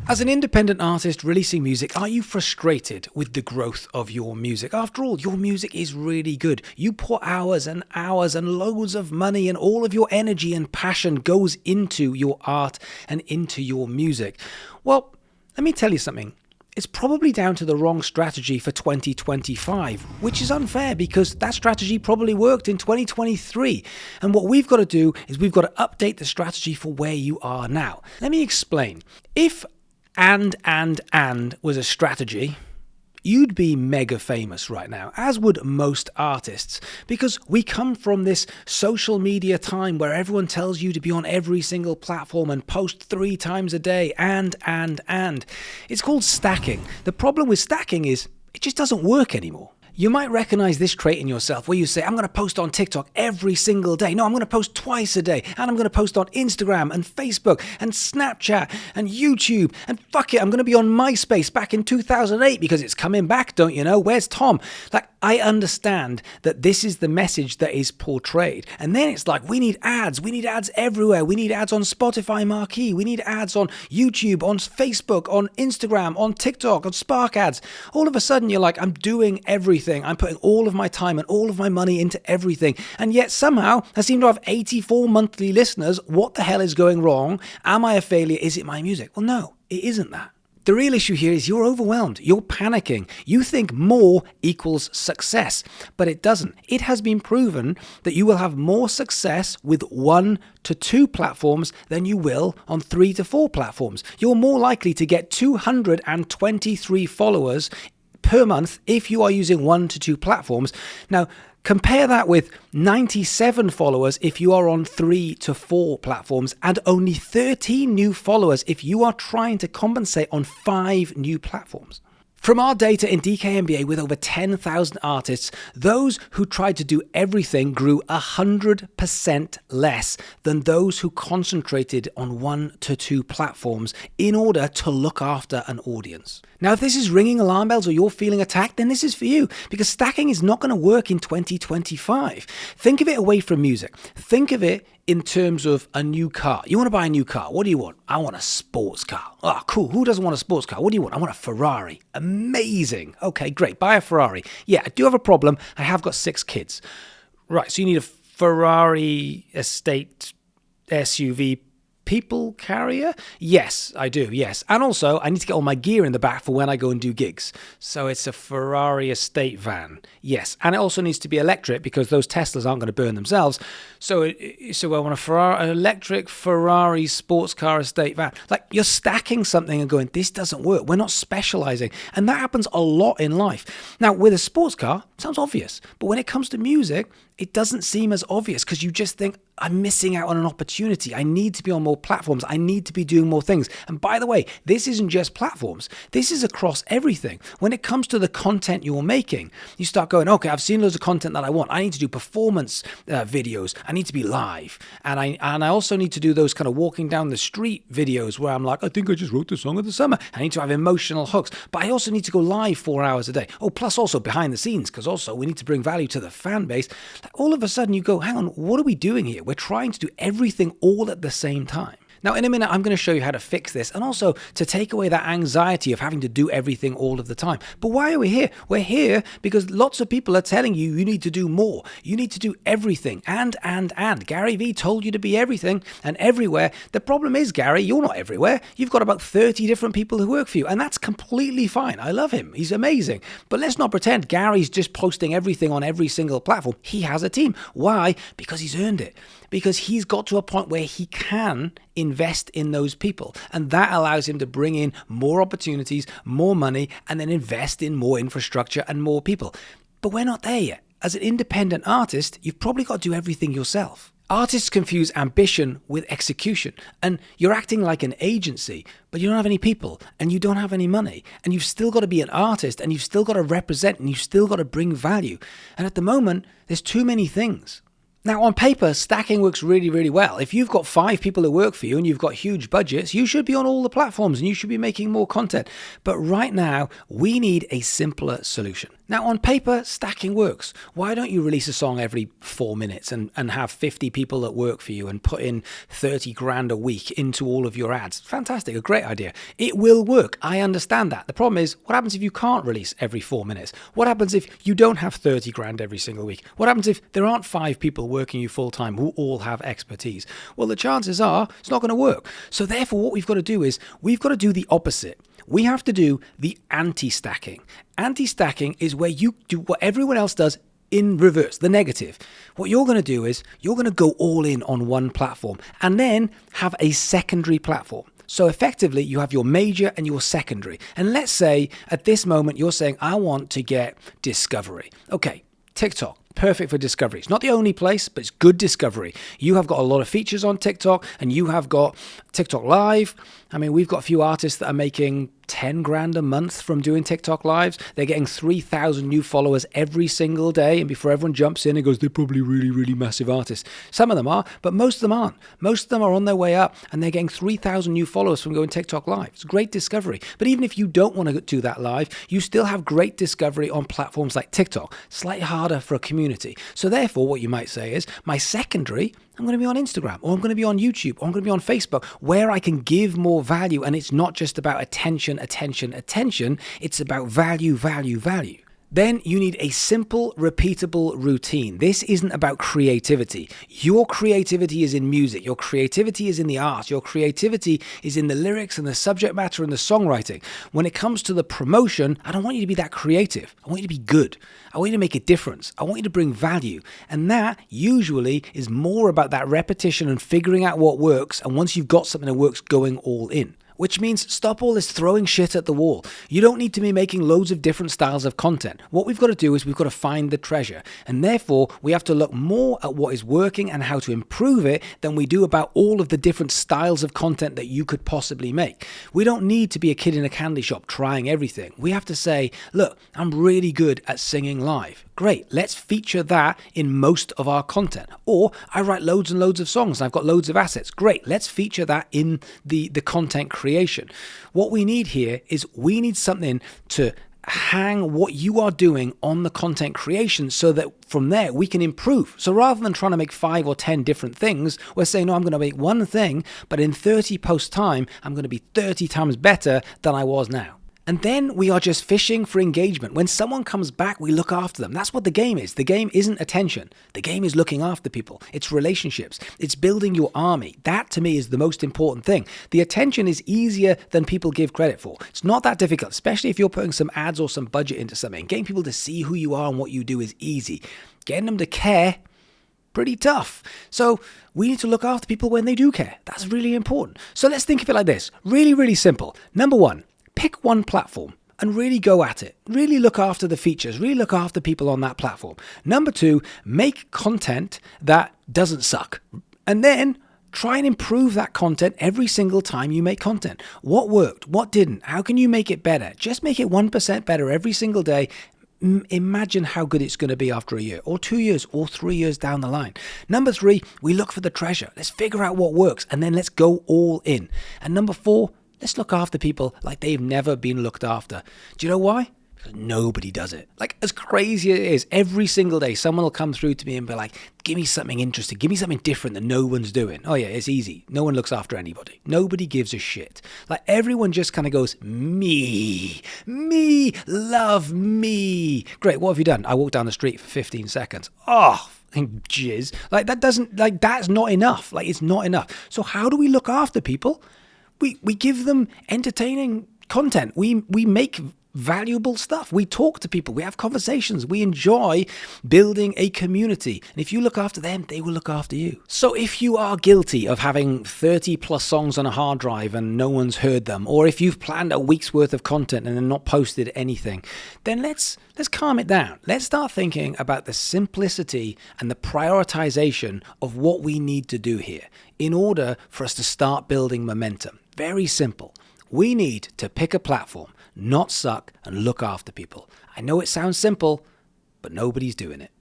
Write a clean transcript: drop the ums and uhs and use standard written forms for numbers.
As an independent artist releasing music, are you frustrated with the growth of your music? After all, your music is really good. You pour hours and hours and loads of money, and all of your energy and passion goes into your art and into your music. Well, let me tell you something. It's probably down to the wrong strategy for 2025, which is unfair because that strategy probably worked in 2023. And what we've got to do is we've got to update the strategy for where you are now. Let me explain. If and was a strategy, you'd be mega famous right now, as would most artists, because we come from this social media time where everyone tells you to be on every single platform and post 3 times a day, and. It's called stacking. The problem with stacking is it just doesn't work anymore. You might recognize this trait in yourself where you say, I'm going to post on TikTok every single day. No, I'm going to post twice a day. And I'm going to post on Instagram and Facebook and Snapchat and YouTube. And fuck it, I'm going to be on MySpace back in 2008 because it's coming back, don't you know? Where's Tom? Like, I understand that this is the message that is portrayed. And then it's like, we need ads. We need ads everywhere. We need ads on Spotify Marquee. We need ads on YouTube, on Facebook, on Instagram, on TikTok, on Spark Ads. All of a sudden, you're like, I'm doing everything. I'm putting all of my time and all of my money into everything. And yet somehow I seem to have 84 monthly listeners. What the hell is going wrong? Am I a failure? Is it my music? Well, no, it isn't that. The real issue here is you're overwhelmed. You're panicking. You think more equals success, but it doesn't. It has been proven that you will have more success with 1 to 2 platforms than you will on 3 to 4 platforms. You're more likely to get 223 followers per month if you are using 1 to 2 platforms. Now, compare that with 97 followers if you are on 3 to 4 platforms and only 13 new followers if you are trying to compensate on 5 new platforms. From our data in DKNBA with over 10,000 artists, those who tried to do everything grew 100% less than those who concentrated on 1 to 2 platforms in order to look after an audience. Now, if this is ringing alarm bells or you're feeling attacked, then this is for you, because stacking is not going to work in 2025. Think of it away from music. Think of it in terms of a new car. You want to buy a new car. What do you want? I want a sports car. Oh, cool. Who doesn't want a sports car? What do you want? I want a Ferrari. Amazing. Okay, great. Buy a Ferrari. Yeah, I do have a problem. I have got 6 kids. Right, so you need a Ferrari estate SUV people carrier? Yes, I do, yes. And also, I need to get all my gear in the back for when I go and do gigs. So it's a Ferrari estate van. Yes, and it also needs to be electric because those Teslas aren't going to burn themselves. So I want an electric Ferrari sports car estate van. Like, you're stacking something and going, this doesn't work. We're not specializing. And that happens a lot in life. Now, with a sports car, it sounds obvious. But when it comes to music, it doesn't seem as obvious because you just think, I'm missing out on an opportunity. I need to be on more platforms. I need to be doing more things. And by the way, this isn't just platforms. This is across everything. When it comes to the content you're making, you start going, okay, I've seen loads of content that I want. I need to do performance videos. I need to be live. And I also need to do those kind of walking down the street videos where I'm like, I think I just wrote the song of the summer. I need to have emotional hooks. But I also need to go live 4 hours a day. Oh, plus also behind the scenes, because also we need to bring value to the fan base. All of a sudden you go, hang on, what are we doing here? We're trying to do everything all at the same time. Now, in a minute, I'm going to show you how to fix this and also to take away that anxiety of having to do everything all of the time. But why are we here? We're here because lots of people are telling you you need to do more. You need to do everything and. Gary Vee told you to be everything and everywhere. The problem is, Gary, you're not everywhere. You've got about 30 different people who work for you, and that's completely fine. I love him. He's amazing. But let's not pretend Gary's just posting everything on every single platform. He has a team. Why? Because he's earned it. Because he's got to a point where he can invest in those people. And that allows him to bring in more opportunities, more money, and then invest in more infrastructure and more people. But we're not there yet. As an independent artist, you've probably got to do everything yourself. Artists confuse ambition with execution, and you're acting like an agency, but you don't have any people, and you don't have any money, and you've still got to be an artist, and you've still got to represent, and you've still got to bring value. And at the moment, there's too many things. Now, on paper, stacking works really, really well. If you've got 5 people who work for you and you've got huge budgets, you should be on all the platforms and you should be making more content. But right now, we need a simpler solution. Now, on paper, stacking works. Why don't you release a song every 4 minutes and have 50 people that work for you and put in 30 grand a week into all of your ads? Fantastic, a great idea. It will work. I understand that. The problem is, what happens if you can't release every 4 minutes? What happens if you don't have 30 grand every single week? What happens if there aren't 5 people working you full time who all have expertise? Well, the chances are it's not going to work. So therefore, what we've got to do is we've got to do the opposite. We have to do the anti-stacking. Anti-stacking is where you do what everyone else does in reverse, the negative. What you're going to do is you're going to go all in on one platform and then have a secondary platform. So effectively, you have your major and your secondary. And let's say at this moment, you're saying, I want to get discovery. Okay, TikTok. Perfect for discovery. It's not the only place, but it's good discovery. You have got a lot of features on TikTok and you have got TikTok Live. I mean, we've got a few artists that are making 10 grand a month from doing TikTok Lives. They're getting 3,000 new followers every single day. And before everyone jumps in and goes, they're probably really, really massive artists. Some of them are, but most of them aren't. Most of them are on their way up and they're getting 3,000 new followers from going TikTok Live. It's great discovery. But even if you don't want to do that live, you still have great discovery on platforms like TikTok. Slightly harder for a community. So therefore, what you might say is, my secondary, I'm going to be on Instagram, or I'm going to be on YouTube, or I'm going to be on Facebook, where I can give more value. And it's not just about attention. It's about value. Then you need a simple, repeatable routine. This isn't about creativity. Your creativity is in music. Your creativity is in the art. Your creativity is in the lyrics and the subject matter and the songwriting. When it comes to the promotion, I don't want you to be that creative. I want you to be good. I want you to make a difference. I want you to bring value. And that usually is more about that repetition and figuring out what works. And once you've got something that works, going all in. Which means stop all this throwing shit at the wall. You don't need to be making loads of different styles of content. What we've got to do is we've got to find the treasure. And therefore, we have to look more at what is working and how to improve it than we do about all of the different styles of content that you could possibly make. We don't need to be a kid in a candy shop trying everything. We have to say, look, I'm really good at singing live. Great, let's feature that in most of our content. Or I write loads and loads of songs and I've got loads of assets. Great, let's feature that in the content creation. What we need here is we need something to hang what you are doing on the content creation so that from there we can improve. So rather than trying to make 5 or 10 different things, we're saying, no, I'm going to make one thing, but in 30 post time, I'm going to be 30 times better than I was now. And then we are just fishing for engagement. When someone comes back, we look after them. That's what the game is. The game isn't attention. The game is looking after people. It's relationships. It's building your army. That to me is the most important thing. The attention is easier than people give credit for. It's not that difficult, especially if you're putting some ads or some budget into something. Getting people to see who you are and what you do is easy. Getting them to care, pretty tough. So we need to look after people when they do care. That's really important. So let's think of it like this. Really, really simple. Number one, pick one platform and really go at it. Really look after the features. Really look after people on that platform. Number two, make content that doesn't suck. And then try and improve that content every single time you make content. What worked? What didn't? How can you make it better? Just make it 1% better every single day. Imagine how good it's going to be after a year or 2 years or 3 years down the line. Number three, we look for the treasure. Let's figure out what works and then let's go all in. And number four, let's look after people like they've never been looked after. Do you know why? Because nobody does it. Like, as crazy as it is, every single day someone will come through to me and be like, give me something interesting. Give me something different that no one's doing. Oh yeah, it's easy. No one looks after anybody. Nobody gives a shit. Like, everyone just kind of goes, me, love me. Great, what have you done? I walked down the street for 15 seconds. Oh, jizz. Like, that's not enough. Like, it's not enough. So how do we look after people? We give them entertaining content. We make valuable stuff. We talk to people. We have conversations. We enjoy building a community. And if you look after them, they will look after you. So if you are guilty of having 30 plus songs on a hard drive and no one's heard them, or if you've planned a week's worth of content and then not posted anything, then let's calm it down. Let's start thinking about the simplicity and the prioritization of what we need to do here in order for us to start building momentum. Very simple. We need to pick a platform, not suck, and look after people. I know it sounds simple, but nobody's doing it.